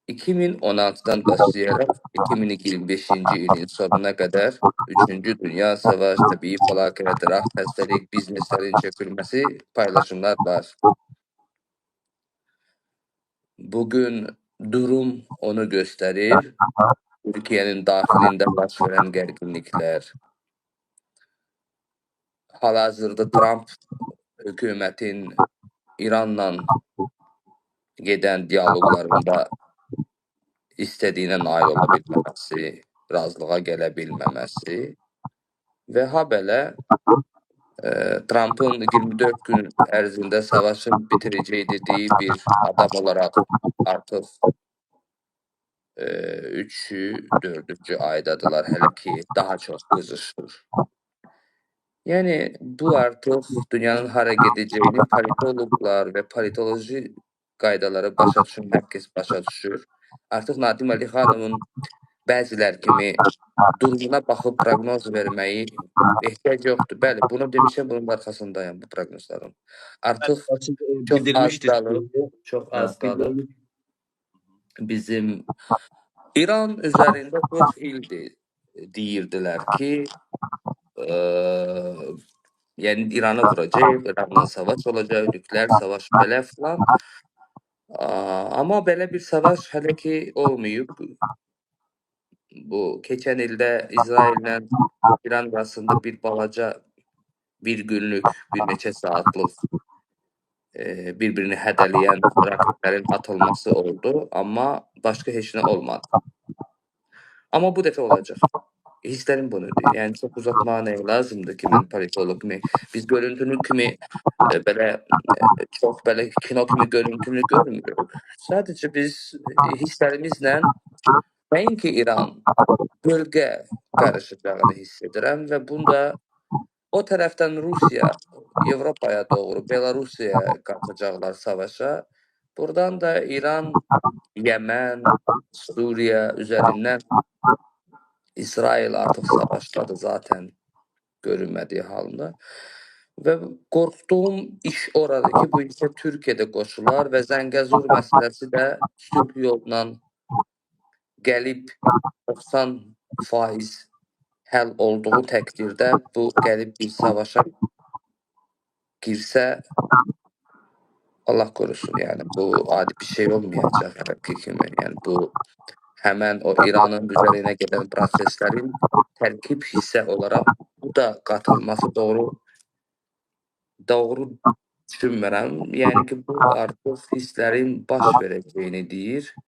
2016'dan başlayarak 2025. ilin sonuna kadar 3. Dünya Savaşı, tabii felaket, rahat hastalık, bizneslerin çökülmesi paylaşımlar var. Bugün durum onu gösterir. Türkiye'nin dahilinde baş veren gerginlikler, halihazırda Trump hükümetin İran'la giden diyaloglarında istediğine nail olabilmemesi, razılığa gelebilmemesi ve habelə Trump'ın 24 gün ərzində savaşı bitireceği dediği bir adam olarak artıq 3'ü, 4'üncü aydadılar, hələ ki daha çox qızışır. Yəni bu artıq dünyanın hara gedəcəyini politologlar və politoloji qaydaları başa düşən hər kəs başa düşür. Artıq Nadim Əli xanımın bəzilər kimi durumuna baxıb proqnoz verməyi ehtiyac yoxdur. Bəli, bunu demişəm, bunun arxasındayım bu proqnozların. Artıq Açık çox az bildirmiştir. qalıb, çox az qalıb. Bildirmiş. Bizim İran üzərində 40 ildir deyirdilər ki, yəni İranı vuracaq, İranla savaş olacaq, nükleer savaş belə filan. Amma belə bir savaş hələ ki olmayıb. Bu keçən ildə İsraillə İran arasında bir balaca, bir günlük, bir neçə saatlıq bir-birini hədələyən raketlərin atılması oldu, amma başqa heç nə olmadı. Amma bu dəfə olacaq. Hisslərim bunudur. Yəni çox uzatmağa nə lazımdır ki, mən politolog kimi. Biz görüntünü kimi belə çox belə kino kimi görüntünü görmürük. Sadəcə biz hisslərimizlə nəinki İran, bölgə qarışacağını hiss edirəm və bunda o tərəfdən Rusiya, Avropaya doğru, Belarusiyaya qalxacaqlar savaşa. Buradan da İran, Yemen, Suriye üzərindən İsrail artıq savaşdadır zaten görünmədiyi halında. Və qorxduğum iş oradır ki, bu isə Türkiyədə qoşular və Zəngəzur məsələsi də sülh yolundan gəlib 90% həll olduğu təqdirdə bu gəlib bir savaşa girsə, Allah korusun, yəni bu adi bir şey olmayacaq həqiqi kimi. Yəni bu həmən o İranın üzərinə gedən proseslərin tərkib hissə olaraq bu da qatılması doğru düşünmürəm. Yəni ki, bu artıq hisslərin baş verəcəyini deyir.